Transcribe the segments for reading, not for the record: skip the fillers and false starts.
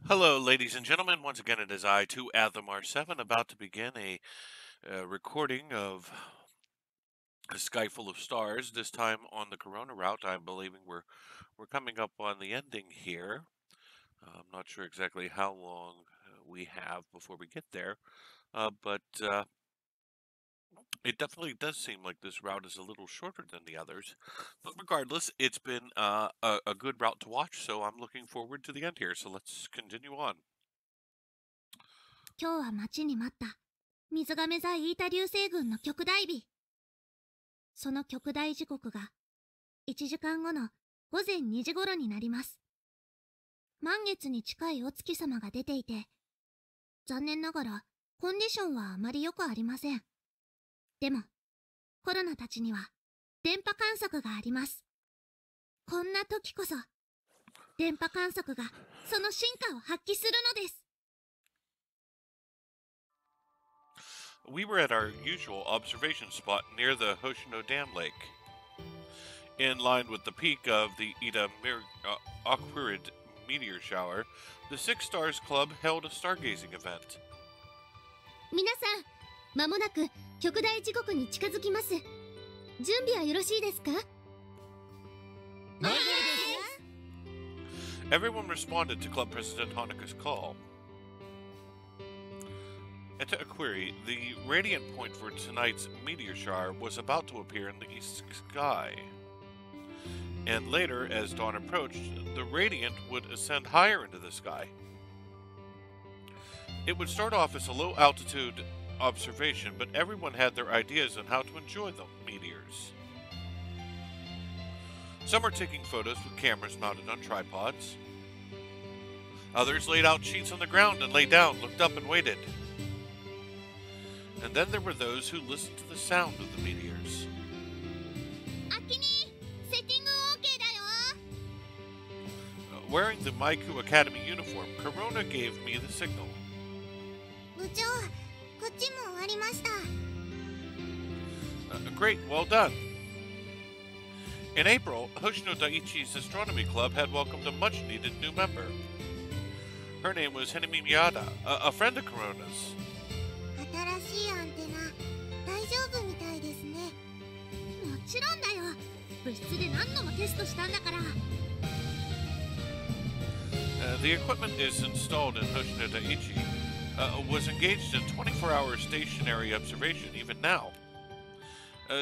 Hello, ladies and gentlemen. Once again, it is I, 2Athemar7, about to begin a recording of A Sky Full of Stars. This time on the Korona route. I'm believing we're coming up on the ending here. I'm not sure exactly how long we have before we get there, but it definitely does seem like this route is a little shorter than the others. But regardless, it's been a good route to watch, so I'm looking forward to the end here. So let's continue on. 今日は待ちに待った水亀座イータ流星群の極大日。その極大時刻が1時間後の午前2時頃になります。満月に近いお月様が出ていて、残念ながらコンディションはあまり良くありません。でも、コロナたちには電波観測があります。こんな時こそ、電波観測がその進化を発揮するのです。We were at our usual observation spot near the Hoshino Dam Lake. In line with the peak of the Aquarid meteor shower, the Six Stars Club held a stargazing event. 皆さん、間もなく極大時刻に近づきます。準備はよろしいですか？Everyone responded to Club President Hanukkah's call. And to a query, the radiant point for tonight's meteor shower was about to appear in the east sky. And later, as dawn approached, the radiant would ascend higher into the sky. It would start off as a low-altitude observation, but everyone had their ideas on how to enjoy the meteors. Some were taking photos with cameras mounted on tripods. Others laid out sheets on the ground and lay down, looked up and waited. And then there were those who listened to the sound of the meteors. Wearing the Maiku Academy uniform, Korona gave me the signal. Great, well done. In April, Hoshino Daiichi's astronomy club had welcomed a much-needed new member. Her name was Hinami Miyata, a friend of Korona's. The equipment is installed in Hoshino Daiichi, was engaged in 24-hour stationary observation even now.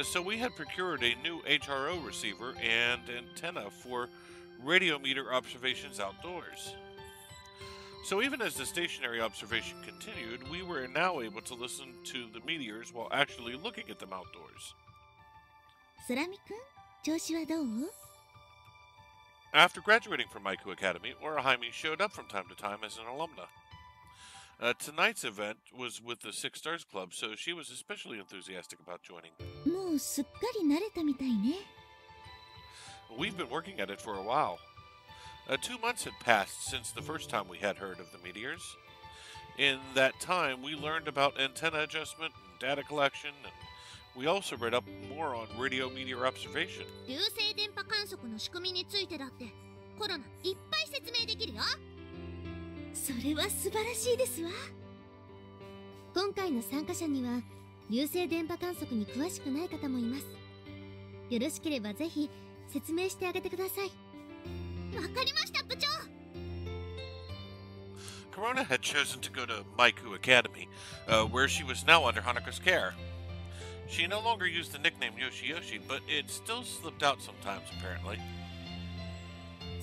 So we had procured a new HRO receiver and antenna for radiometer observations outdoors. So even as the stationary observation continued, we were now able to listen to the meteors while actually looking at them outdoors. After graduating from Maiku Academy, Orihime showed up from time to time as an alumna. Tonight's event was with the Six Stars Club, so she was especially enthusiastic about joining. We've been working at it for a while. 2 months had passed since the first time we had heard of the meteors. In that time, we learned about antenna adjustment and data collection, and we also read up more on radio meteor observation. 流星電波観測の仕組みについてだってコロナいっぱい説明できるよ。それは素晴らしいですわ。今回の参加者には流星電波観測に詳しくない方もいます。よろしければぜひ説明してあげてください。わかりました、部長。Korona had chosen to go to Maiku Academy, where she was now under Hanukkah's care. She no longer used the nickname Yoshi-Yoshi, but it still slipped out sometimes, apparently.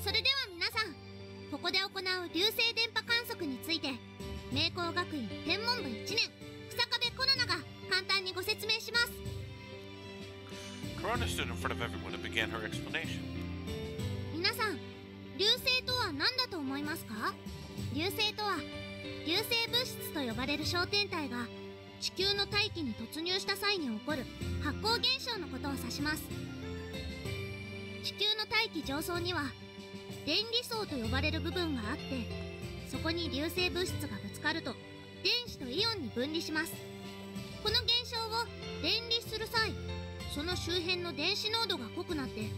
それでは皆さん、ここで行う流星電波観測について、明光学院天文部1年、草壁コロナが簡単にご説明します。Korona stood in front of everyone and began her explanation. 皆さん、流星とは何だと思いますか？流星とは、流星物質と呼ばれる小天体が地球の大気に突入した際に起こる発光現象のことを指します。地球の大気上層には電離層と呼ばれる部分があって、そこに流星物質がぶつかると電子とイオンに分離します。この現象を電離する際、その周辺の電子濃度が濃くなって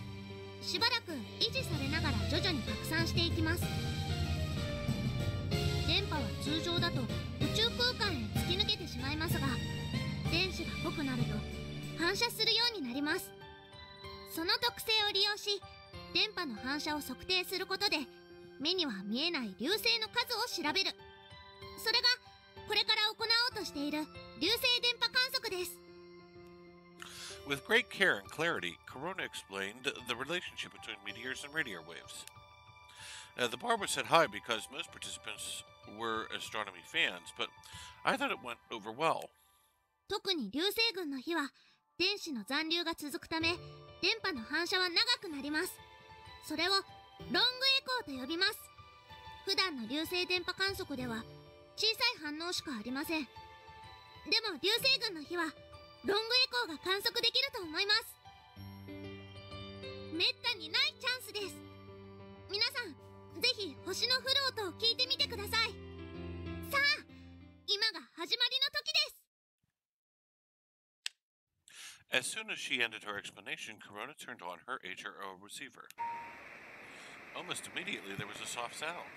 しばらく維持されながら徐々に拡散していきます。は通常だと宇宙空間へ突き抜けてしまいますが、電子が濃くなると反射するようになります。その特性を利用し、電波の反射を測定することで目には見えない流星の数を調べる。それがこれから行おうとしている流星電波観測です。 With great care and clarity, Korona explained the relationship between meteors and radio waves. The bar was set high because most participants were astronomy fans, but I thought it went over well. 特に流星群の日は電子の残留が続くため、電波の反射は長くなります。それをロングエコーと呼びます。普段の流星電波観測では小さい反応しかありません。でも流星群の日はロングエコーが観測できると思います。めったにないチャンスです。皆さん、ぜひ星のフロートを聞いてみてください。さあ、今が始まりの時です。 As soon as she ended her explanation, Korona turned on her HRO receiver. Almost immediately, there was a soft sound.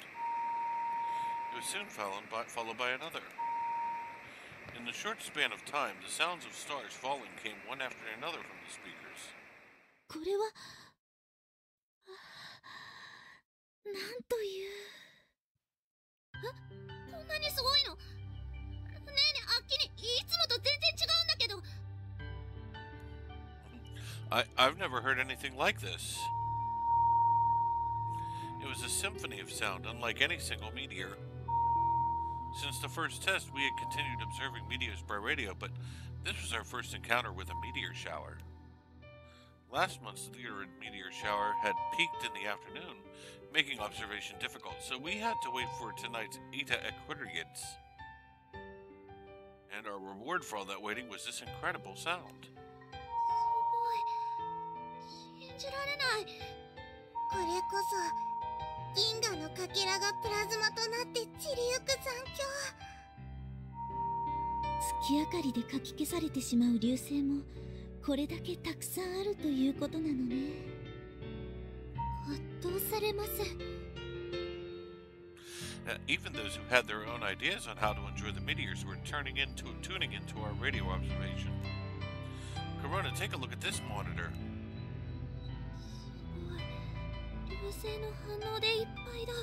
It was soon followed by another. In the short span of time, the sounds of stars falling came one after another from the speakers. これはなんという。こんなにすごいの。ねえねえ、あっきりいつもと全然違うんだけど。I've never heard anything like this. It was a symphony of sound, unlike any single meteor. Since the first test, we had continued observing meteors by radio, but this was our first encounter with a meteor shower. Last month's Lyrid meteor shower had peaked in the afternoon, making observation difficult, so we had to wait for tonight's Eta Equidrians. And our reward for all that waiting was this incredible sound. 信じられない。これこそ銀河のかけらがプラズマとなって散りゆく残響。月明かりでかき消されてしまう流星もこれだけたくさんあるということなのね。圧倒されます。Even those who had their own ideas on how to enjoy the meteors were tuning into our radio observation. Korona, take a look at this monitor. 流星の反応でいっぱいだ。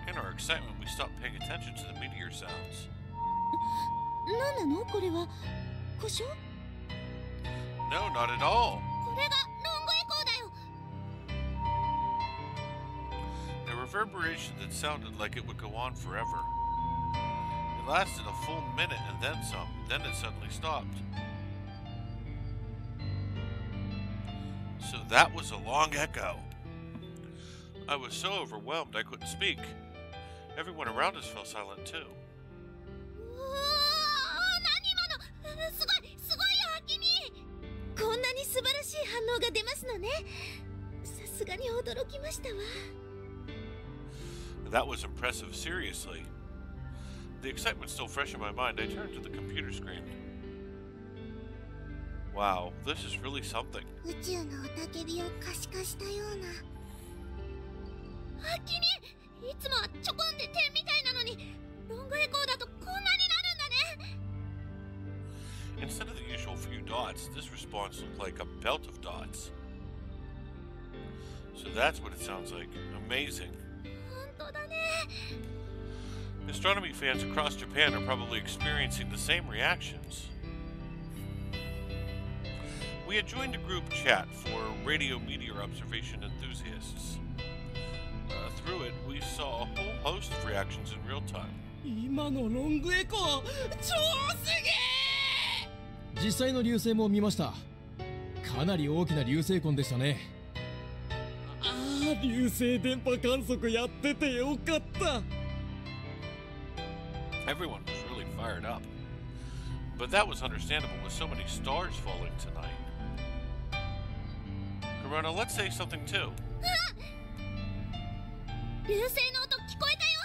In our excitement, we stopped paying attention to the meteor sounds. 何なのこれは？故障？ No, not at all. これがロングエコーだよ。A reverberation that sounded like it would go on forever. It lasted a full minute and then some. Then it suddenly stopped. So that was a long echo. I was so overwhelmed I couldn't speak. Everyone around us fell silent too. 何今の？すごいよ、ハキミ。こんなに素晴らしい反応が出ますのね。さすがに驚きましたわ。That was impressive, seriously. The excitement still fresh in my mind, I turned to the computer screen. Wow, this is really something. 宇宙の雄たけびを可視化したような。ハキミ、いつもはちょこんで点みたいなのに、ロングエコーだとこんなになるんだね。Instead of the usual few dots, this response looked like a belt of dots. So that's what it sounds like. Amazing. 本当だね。Astronomy fans across Japan are probably experiencing the same reactions. We had joined a group chat for radio meteor observation enthusiasts. Through it, we saw a whole host of reactions in real time. 今のロングエコー超すげえ。実際の流星も見ました。かなり大きな流星痕でしたね。ああ、流星電波観測やっててよかった。Everyone was really fired up. But that was understandable with so many stars falling tonight. Korona, let's say something too. 流星の音聞こえたよ。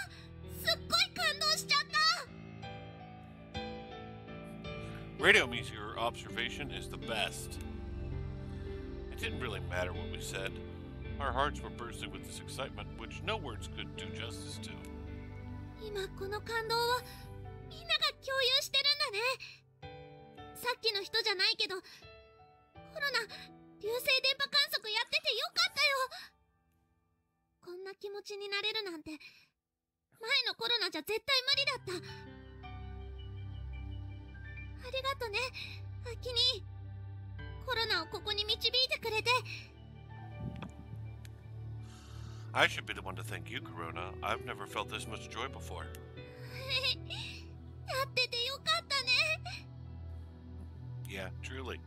すっごい感動しちゃった。 Radio meteor observation is the best. It didn't really matter what we said. Our hearts were bursting with this excitement, which no words could do justice to. 今この感動をみんなが共有してるんだね。さっきの人じゃないけど、コロナ流星電波観測やっててよかったよ。こんな気持ちになれるなんて前のコロナじゃ絶対無理だった。ありがとね、アキ兄。コロナをここに導いてくれて。I should be the one to thank you, Korona. I've never felt this much joy before. やっててよかったね。Yeah, truly.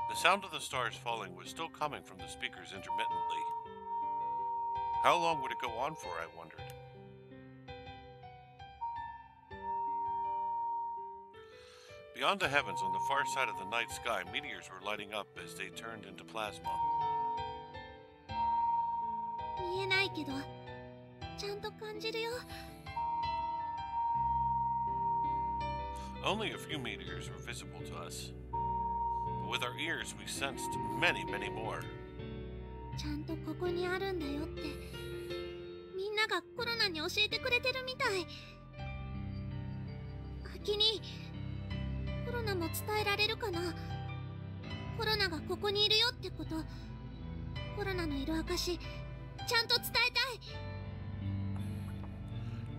The sound of the stars falling was still coming from the speakers intermittently. How long would it go on for, I wondered. Beyond the heavens, on the far side of the night sky, meteors were lighting up as they turned into plasma. 見えないけどちゃんと感じるよ。 Only a few meteors were visible to us, but with our ears we sensed many, many more. ちゃんとここにあるんだよってみんながコロナに教えてくれてるみたい。アキにコロナも伝えられるかな。コロナがここにいるよってこと、コロナのいる証ちゃんと伝えたい。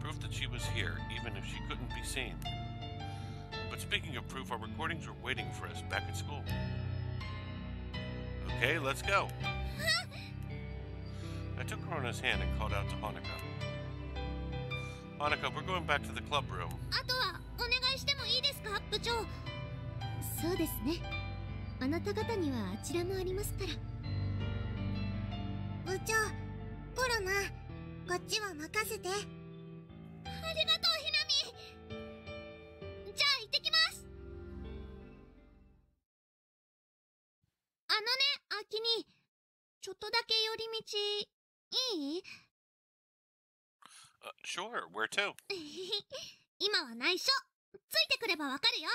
Proof that she was here, even if she couldn't be seen. But speaking of proof, our recordings were waiting for us back at school. Okay, let's go. I took Korona's hand and called out to Hanukkah. Hanukkah, we're going back to the club room. あとはお願いしてもいいですか、部長。そうですね。あなた方にはあちらもありますから。部長、コロナ、こっちは任せて。ありがとう、ひなみ。じゃあ行ってきます。あのね、アキにちょっとだけ寄り道いい？ Sure, where to? 今は内緒。ついてくればわかるよ。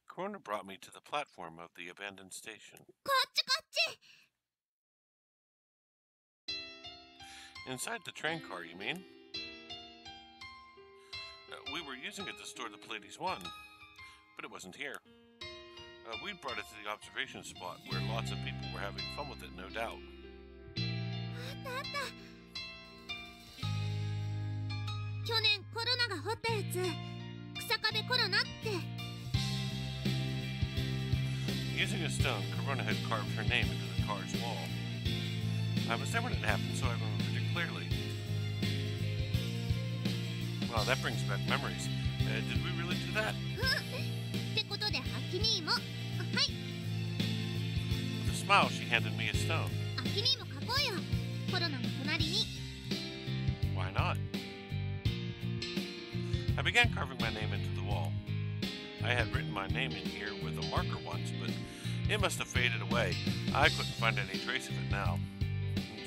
Korona brought me to the platform of the abandoned station. こっちこっち。 Inside the train car, you mean? We were using it to store the Pleiades 1, but it wasn't here. We brought it to the observation spot where lots of people were having fun with it, no doubt. あったあった。去年コロナが掘ったやつ、草壁コロナって。 Using a stone, Korona had carved her name into the car's wall. I was there when it happened, so I remembered it clearly. Wow, that brings back memories. Did we really do that? ってことで、アキ兄も。はい。 With a smile, she handed me a stone. アキ兄も書こうよ。コロナの隣に。 Why not? I began carving my name into the wall. I had written my name in here with a marker once, but it must have faded away. I couldn't find any trace of it now.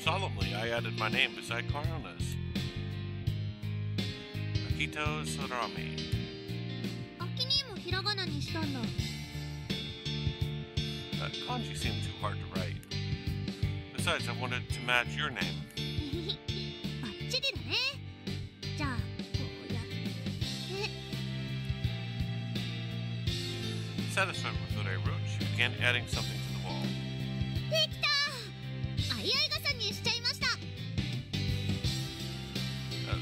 Solemnly, I added my name beside Korona's. Akito Sorami. アキ兄もひらがなにしたんだ。Kanji seemed too hard to write. Besides, I wanted to match your name. バッチリだね。じゃあ、こうやって。 Satisfied with what I wrote, she began adding something to the wall. できた。あいあい傘にしちゃいました。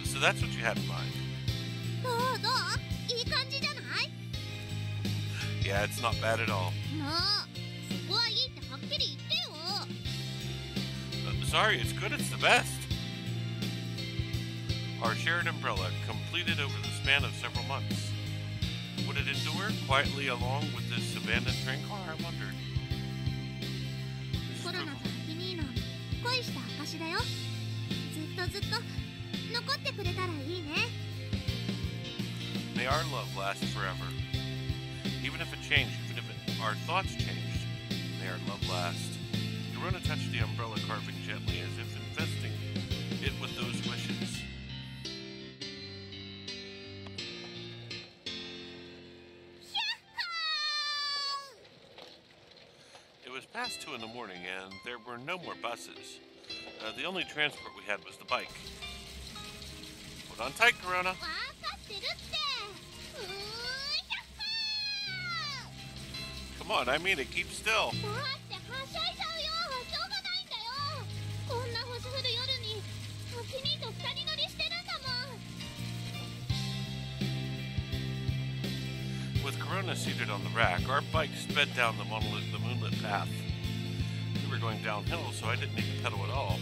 So that's what you had in mind. どうどう？いい感じじゃない？ Yeah, it's not bad at all. もう、そこはいいってはっきり言ってよ。 Sorry, it's good, it's the best. Our shared umbrella completed over the span of several months. Would it endure quietly along with this abandoned train car, I wondered. コロナとアキ兄の恋した証だよ。ずっと残ってくれたらいいね。 May our love last forever. Even if it changed, even if our thoughts changed, may our love last. Korona touched the umbrella carving gently as if investing it with those wishes. 2 in the morning, and there were no more buses. The only transport we had was the bike. Hold on tight, Korona. わかってるって。うーひゃっはー。 Come on, I mean it. Keep still. だってはしゃいじゃうよ。しょうがないんだよ。こんな星降る夜に君と二人乗りしてるんだもん。 With Korona seated on the rack, our bike sped down the moonlit path. We were going downhill, so I didn't need to pedal at all.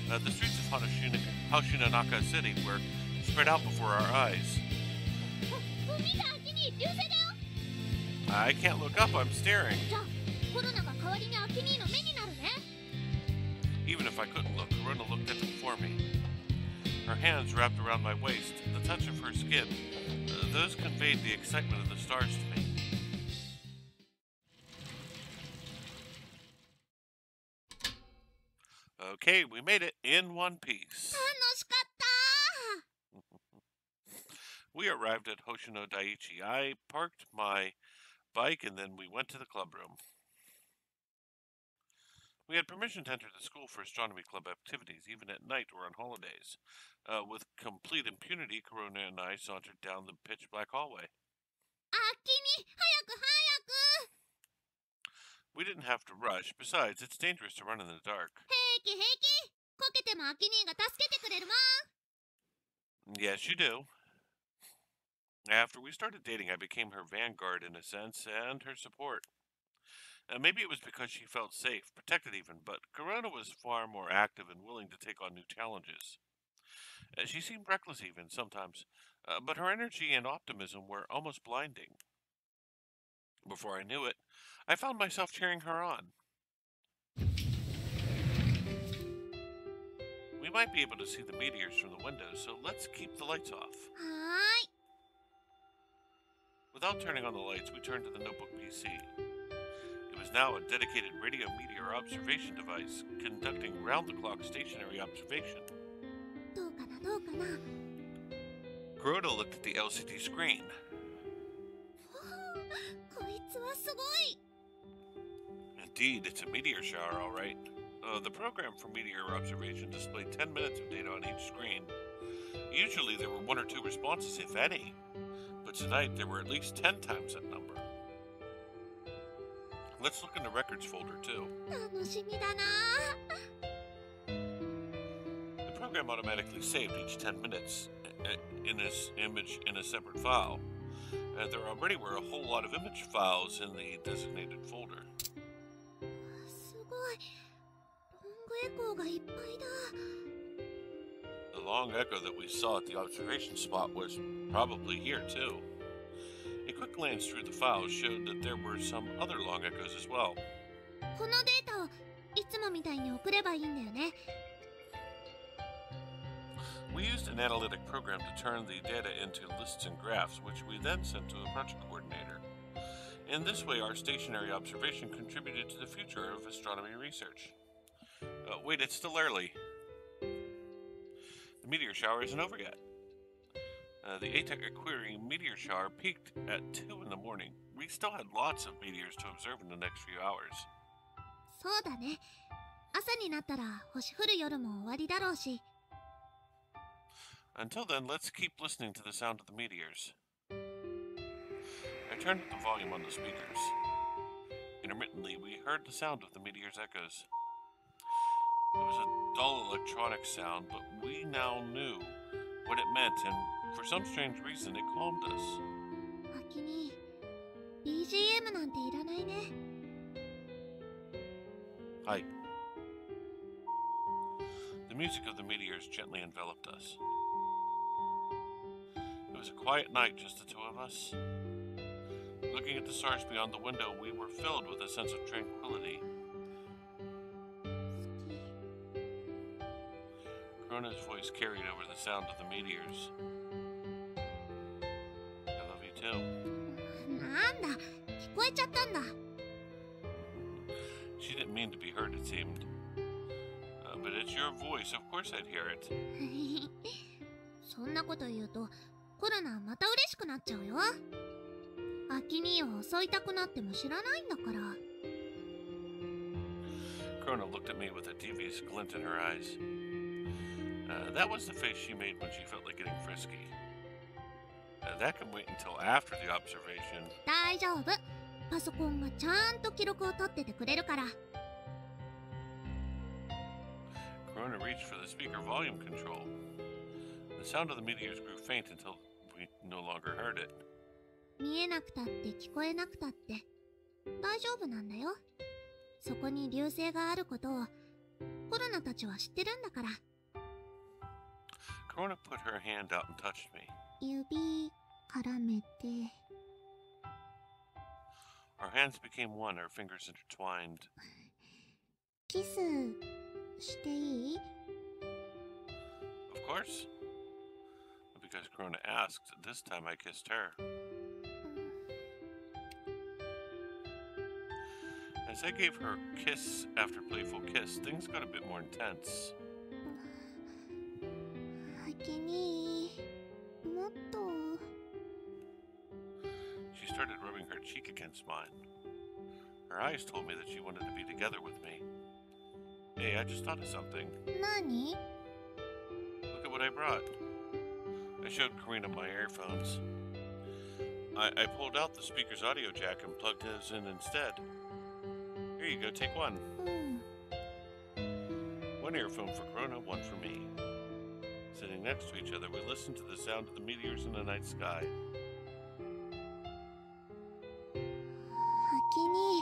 The streets of Hoshinanaka City were spread out before our eyes. 見た、君、流星だよ。 I can't look up, I'm staring. じゃあ、コロナが代わりにアキニーの目になるね。 Even if I couldn't look, Korona looked at it for me. Her hands wrapped around my waist, the touch of her skin, those conveyed the excitement of the stars to me. Okay, we made it in one piece. 楽しかった。 We arrived at Hoshino Daiichi. I parked my bike and then we went to the club room. We had permission to enter the school for astronomy club activities, even at night or on holidays. With complete impunity, Korona and I sauntered down the pitch-black hallway. あ、君、早く早く。 We didn't have to rush. Besides, it's dangerous to run in the dark. 平気平気。こけてもアキニーが助けてくれるもん。 Yes, you do. After we started dating, I became her vanguard in a sense, and her support. Maybe it was because she felt safe, protected even, but Korona was far more active and willing to take on new challenges. She seemed reckless even, sometimes, but her energy and optimism were almost blinding. Before I knew it, I found myself cheering her on. We might be able to see the meteors from the windows, so let's keep the lights off. はーい。 Without turning on the lights, we turned to the notebook PC. It was now a dedicated radio meteor observation device, conducting round-the-clock stationary observation. どうかなどうかな。 Korona looked at the LCD screen. こいつはすごい。 Indeed, it's a meteor shower, all right. The program for meteor observation displayed 10 minutes of data on each screen. Usually there were 1 or 2 responses, if any. But tonight there were at least 10 times that number. Let's look in the records folder, too. 楽しみだな。 The program automatically saved each 10 minutes in this image in a separate file. There already were a whole lot of image files in the designated folder. すごい。ロングエコーがいっぱいだ。 The long echo that we saw at the observation spot was probably here, too. A quick glance through the files showed that there were some other long echoes as well. このデータをいつもみたいに送ればいいんだよね。 We used an analytic program to turn the data into lists and graphs, which we then sent to a project coordinator. In this way, our stationary observation contributed to the future of astronomy research. Wait, it's still early. The meteor shower isn't over yet. The ATEC Aquarium meteor shower peaked at 2 in the morning. We still had lots of meteors to observe in the next few hours. そうだね。朝になったら星降る夜も終わりだろうし。 Until then, let's keep listening to the sound of the meteors. I turned up the volume on the speakers. Intermittently, we heard the sound of the meteor's echoes. It was a dull electronic sound, but we now knew what it meant, and for some strange reason, it calmed us. アキニー、BGM なんていらないね。 Hi. The music of the meteors gently enveloped us. It was a quiet night, just the two of us. Looking at the stars beyond the window, we were filled with a sense of tranquility. Korona's voice carried over the sound of the meteors. I love you too. なんだ、聞こえちゃったんだ。 She didn't mean to be heard, it seemed. But it's your voice, of course I'd hear it. そんなこと言うと、コロナまた嬉しくなっちゃうよ。アキニーを襲いたくなっても知らないんだから。Korona looked at me with a devious glint in her eyes. That was the face she made when she felt like getting frisky. That can wait until after the observation. 大丈夫。パソコンがちゃんと記録を取っててくれるから。Korona reached for the speaker volume control. The sound of the meteors grew faint until we no longer heard it. 見えなくたって聞こえなくたって大丈夫なんだよ。そこに流星があることをコロナたちは知ってるんだから。Korona put her hand out and touched me. 指絡めて。Our hands became one, our fingers intertwined. キスしていい？ Of course. Because Korona asked, this time I kissed her. As I gave her kiss after playful kiss, things got a bit more intense. あきにもっと。She started rubbing her cheek against mine. Her eyes told me that she wanted to be together with me. Hey, I just thought of something. 何？ Look at what I brought. I showed Korina my earphones. I pulled out the speaker's audio jack and plugged his in instead. Here you go, take one. うん。 One earphone for Korona, one for me. Sitting next to each other, we listened to the sound of the meteors in the night sky. あきに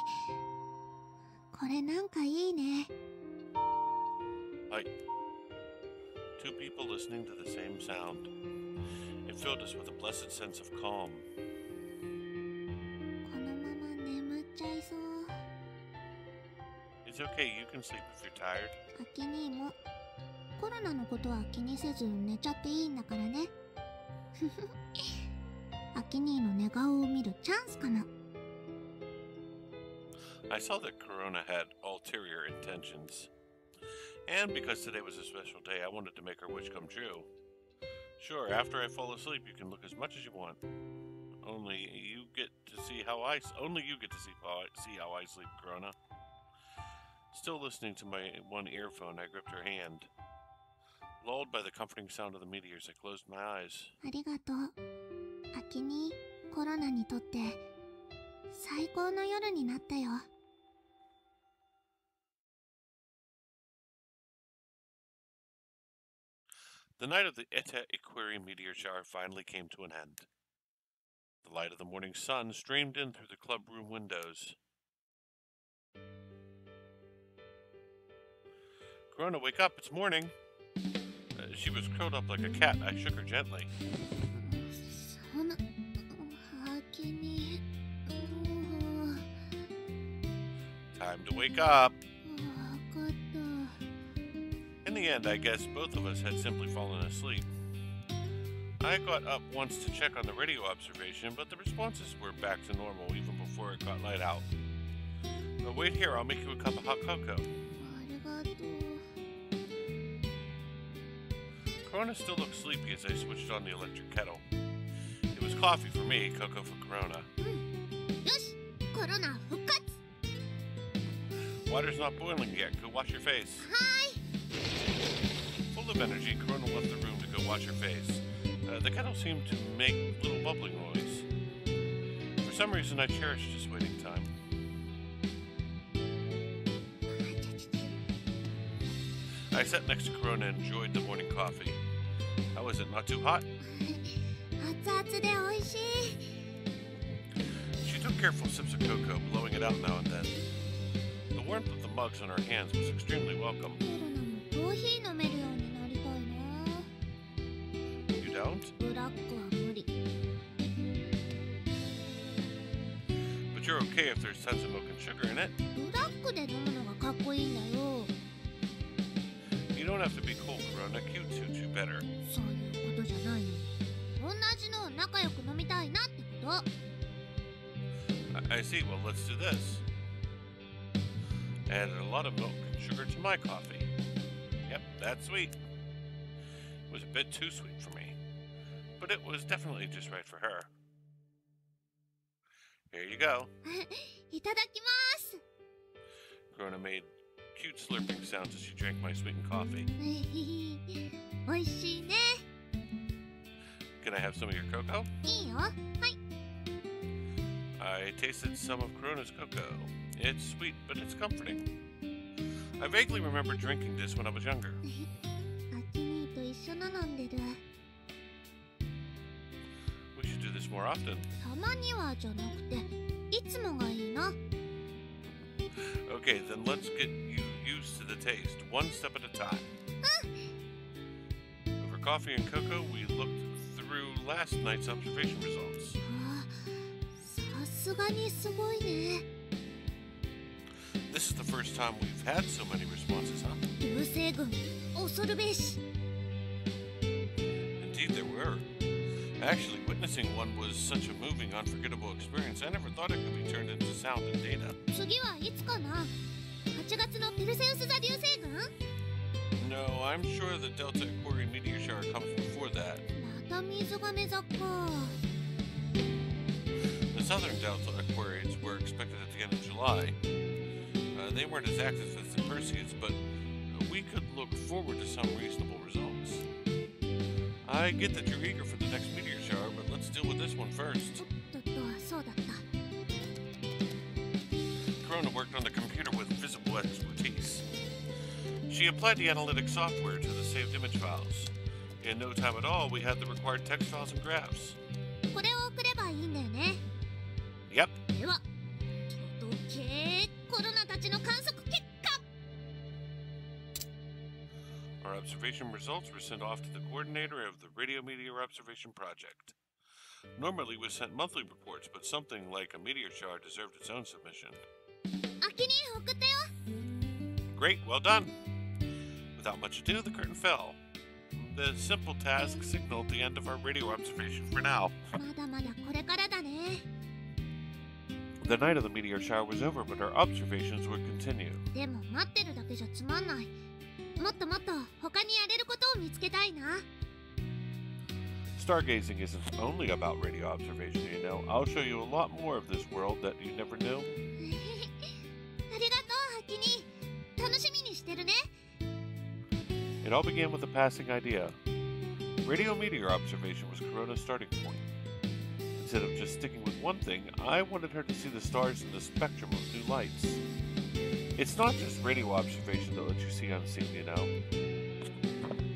これなんかいいね。Like two people listening to the same sound. It filled us with a blessed sense of calm. このまま眠っちゃいそう。 It's okay, you can sleep if you're tired. あきにもコロナのことは気にせず寝ちゃっていいんだからね。あきにの寝顔を見るチャンスかも。 I saw that Korona had ulterior intentions. And because today was a special day, I wanted to make her wish come true. Sure, after I fall asleep, you can look as much as you want. Only you get to see how I sleep, Korona. Still listening to my one earphone, I gripped her hand. Lulled by the comforting sound of the meteors, I closed my eyes. ありがとう。あきにコロナにとって最高の夜になったよ。The night of the Eta Equiri meteor shower finally came to an end. The light of the morning sun streamed in through the club room windows. Korona, wake up, it's morning. She was curled up like a cat. I shook her gently. そんなあきに。Time to wake up. わかった。 In the end, I guess both of us had simply fallen asleep. I got up once to check on the radio observation, but the responses were back to normal even before it got light out. Wait here, I'll make you a cup of hot cocoa. ありがとう。 Korona still looked sleepy as I switched on the electric kettle. It was coffee for me, cocoa for Korona. よし、コロナ復活。 Water's not boiling yet. Go wash your face. はーい。 Full of energy, Korona left the room to go wash her face. The kettle seemed to make little bubbling noise. For some reason, I cherished this waiting time. I sat next to Korona and enjoyed the morning coffee. How was it? Not too hot? 熱々で美味しい。 She took careful sips of cocoa, blowing it out now and then. The warmth of the mugs on her hands was extremely welcome. コロナもコーヒー飲めるようになりたいな。 You don't? ブラックは無理。 But you're okay if there's tons of milk and sugar in it. ブラックで飲むのがかっこいいんだよ。 You don't have to be cool, Korona. Cute suits you better. そういうことじゃないの。同じのを仲良く飲みたいなってこと。 I see. Well, let's do this. I added a lot of milk and sugar to my coffee. Yep, that's sweet. It was a bit too sweet for me, but it was definitely just right for her. Here you go. いただきます。 Korona made cute slurping sounds as she drank my sweetened coffee. おいしいね。 Can I have some of your cocoa? いいよ。はい。 I tasted some of Korona's cocoa. It's sweet, but it's comforting. I vaguely remember drinking this when I was younger. アキ兄と一緒の飲んでる。 We should do this more often. たまにはじゃなくて、いつもがいいな。 Okay, then let's get you used to the taste, one step at a time. Over coffee and cocoa, we looked through last night's observation results. さすがにすごいね。 This is the first time we've had so many responses, huh? 流星群、恐るべし。 Indeed, there were. Actually, witnessing one was such a moving, unforgettable experience, I never thought it could be turned into sound and data. 次はいつかな。8月のペルセウス座流星群？ No, I'm sure the Delta Aquarian meteor shower comes before that. また水亀座か。 The southern Delta Aquarians were expected at the end of July. They weren't as active as the Perseids, but we could look forward to some reasonable results. I get that you're eager for the next meteor shower, but let's deal with this one first. そうだった。 Korona worked on the computer with visible expertise. She applied the analytic software to the saved image files. In no time at all, we had the required text files and graphs. これを送ればいいんだよね。 Yep. では、届け。コロナたちの観測結果。 Our observation results were sent off to the coordinator of the Radio Meteor Observation Project. Normally we sent monthly reports, but something like a meteor shower deserved its own submission. アキに送ったよ。 Great, well done. Without much ado, the curtain fell. The simple task signaled the end of our radio observation for now. まだまだこれからだね。 The night of the meteor shower was over, but our observations would continue. でも待ってるだけじゃつまんない。もっともっと他にやれることを見つけたいな。 Stargazing isn't only about radio observation, you know. I'll show you a lot more of this world that you never knew. ありがとう、アキに。楽しみにしてるね。 It all began with a passing idea. Radio meteor observation was Korona's starting point. Instead of just sticking with one thing, I wanted her to see the stars in the spectrum of new lights. It's not just radio observation that lets you see unseen, you know.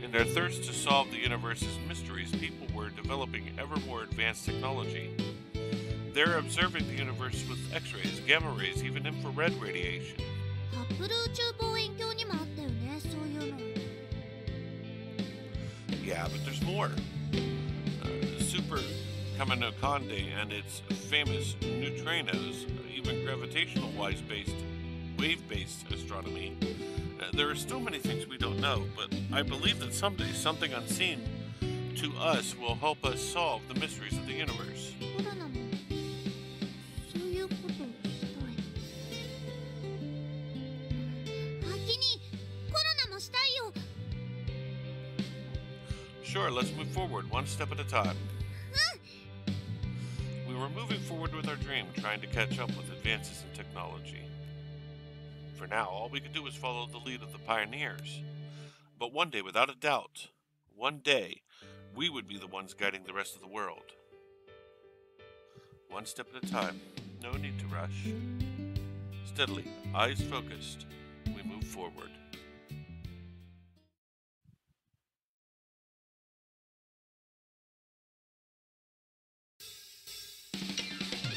In their thirst to solve the universe's mysteries, people were developing ever more advanced technology. They're observing the universe with X-rays, gamma rays, even infrared radiation. ハッブル宇宙望遠鏡にもあったよね、そういうの。 Yeah, but there's more. Super Kaminokonde and its famous neutrinos, even gravitational-wise-based, wave-based astronomy. There are still many things we don't know, but I believe that someday something unseen to us will help us solve the mysteries of the universe. コロナもそういうことをしたい。アキにコロナもしたいよ。 Sure, let's move forward one step at a time. We were moving forward with our dream, trying to catch up with advances in technology. For now, all we could do was follow the lead of the pioneers. But one day, without a doubt, one day, we would be the ones guiding the rest of the world. One step at a time, no need to rush. Steadily, eyes focused, we move forward.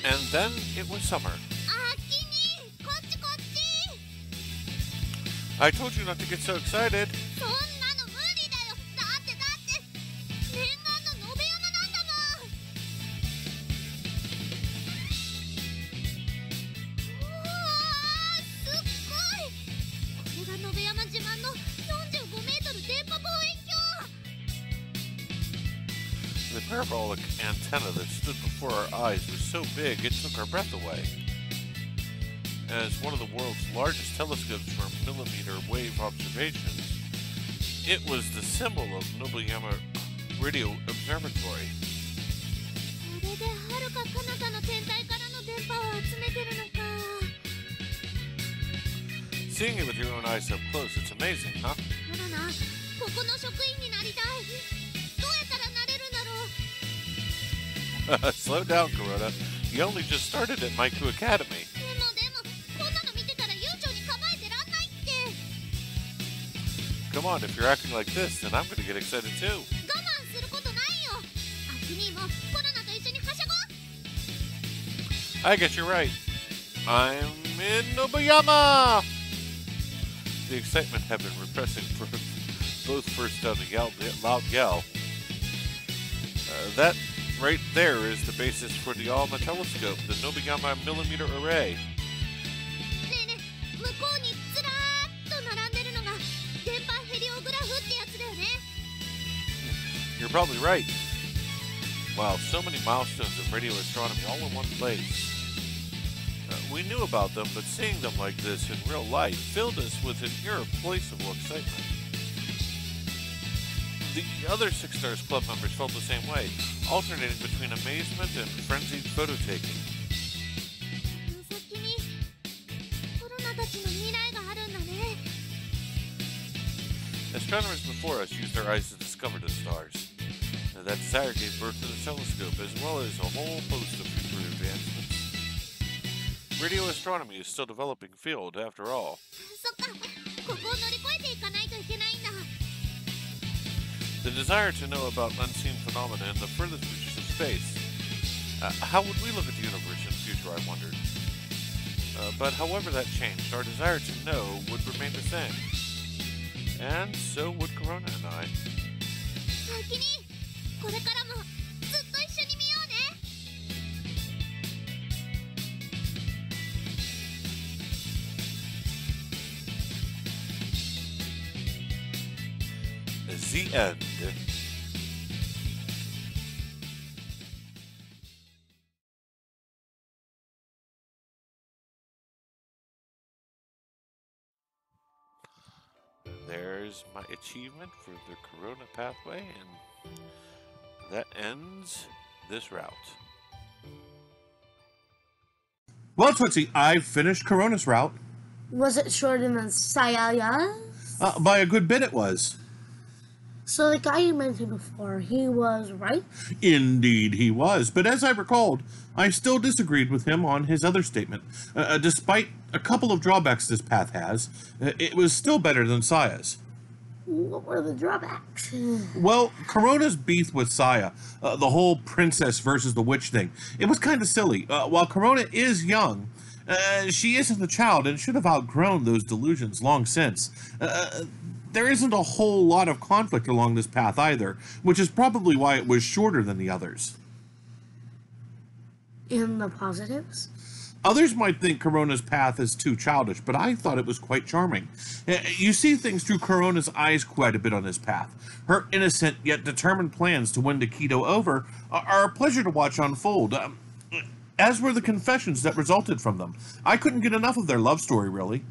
And then it was summer. アキにこっちこっち。 I told you not to get so excited. そんなの無理だよ。だって念願の延山なんだもん。うわー、すっごい。これが延山自慢の45メートル電波望遠鏡。 The parabolic antenna that stood before our eyes was so big it took our breath away. As one of the world's largest telescopes for millimeter wave observations, it was the symbol of Nobunyama Radio Observatory. これで遥か彼方の天体からの電波を集めてるのか。Seeing it with your own eyes up close, it's amazing, huh? コロナ、ここの職員になりたい。どうやったらなれるんだろう。 Slow down, Korona. You only just started at Maiku Academy. でも、こんなの見てたら悠長に構えてらんないって。 Come on, if you're acting like this, then I'm gonna get excited too. 我慢することないよ。アキ兄もコロナと一緒にはしゃごう。 I guess you're right. I'm in Nobayama! The excitement had been repressing for both burst out a loud yell. That right there is the basis for the Alma telescope, the Nobayama millimeter array. ねえねえ、向こうにずらーっと並んでるのが電波ヘリオグラフってやつだよね。 You're probably right. Wow, so many milestones of radio astronomy all in one place. We knew about them, but seeing them like this in real life filled us with an irreplaceable excitement. The other Six Stars Club members felt the same way, alternating between amazement and frenzied photo taking. 先にコロナたちの未来があるんだね。 Astronomers before us used their eyes to discover the stars. That desire gave birth to the telescope, as well as a whole host of future advancements. Radio astronomy is still a developing field, after all. そっか、ここを乗り越えていかないといけないんだ。 The desire to know about unseen phenomena in the furthest reaches of space. How would we look at the universe in the future, I wondered. But however that changed, our desire to know would remain the same. And so would Korona and I. 先にこれからもずっと一緒に見ようね。 The end. There's my achievement for the Korona pathway, and that ends this route. Well, Tootsie, I've finished Korona's route. Was it shorter than Sayaya? By a good bit it was. So the guy you mentioned before, he was right? Indeed he was, but as I recalled, I still disagreed with him on his other statement. Despite a couple of drawbacks this path has, it was still better than Saya's. What were the drawbacks? Well, Korona's beef with Saya, the whole princess versus the witch thing, it was kind of silly. While Korona is young, she isn't a child and should have outgrown those delusions long since. There isn't a whole lot of conflict along this path either, which is probably why it was shorter than the others. And the positives? Others might think Korona's path is too childish, but I thought it was quite charming. You see things through Korona's eyes quite a bit on this path. Her innocent yet determined plans to win Nikito over are a pleasure to watch unfold, as were the confessions that resulted from them. I couldn't get enough of their love story, really.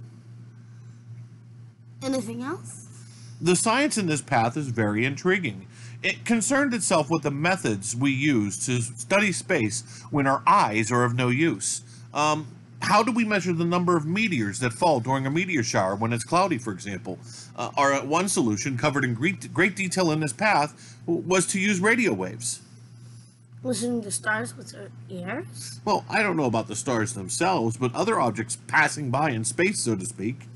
Anything else? The science in this path is very intriguing. It concerned itself with the methods we use to study space when our eyes are of no use. How do we measure the number of meteors that fall during a meteor shower when it's cloudy, for example? One solution, covered in great detail in this path, was to use radio waves. Listening to stars with our ears? Well, I don't know about the stars themselves, but other objects passing by in space, so to speak.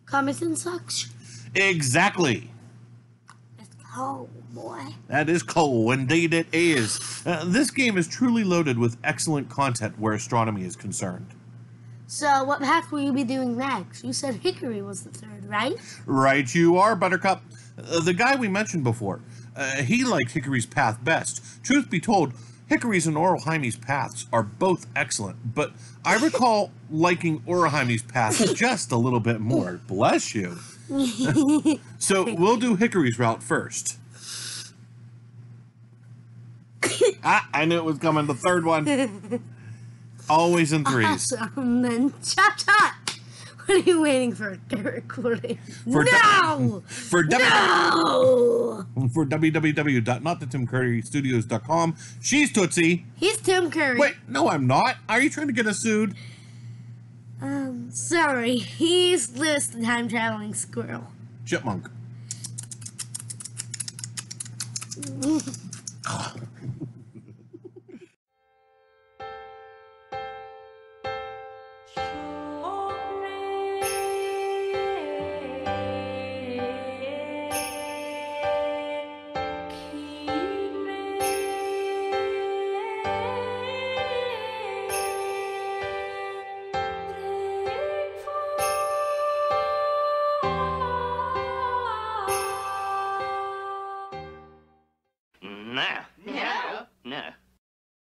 Comets and such? Exactly. It's cold, boy. That is cool, indeed it is. This game is truly loaded with excellent content where astronomy is concerned. So, what path will you be doing next? You said Hickory was the third, right? Right you are, Buttercup. The guy we mentioned before, he liked Hickory's path best. Truth be told, Hickory's and Orihimi's paths are both excellent, but I recall liking Orihimi's path just a little bit more. Bless you. So we'll do Hickory's route first. I knew it was coming, the third one. Always in threes. Awesome, then cha-cha! What are you waiting for? Get recording. For No! For No! For www.notthetimcurrystudios.com. She's Tootsie. He's Tim Curry. Wait, no I'm not. Are you trying to get us sued? Sorry, he's Lewis the time-traveling squirrel. Chipmunk. Now,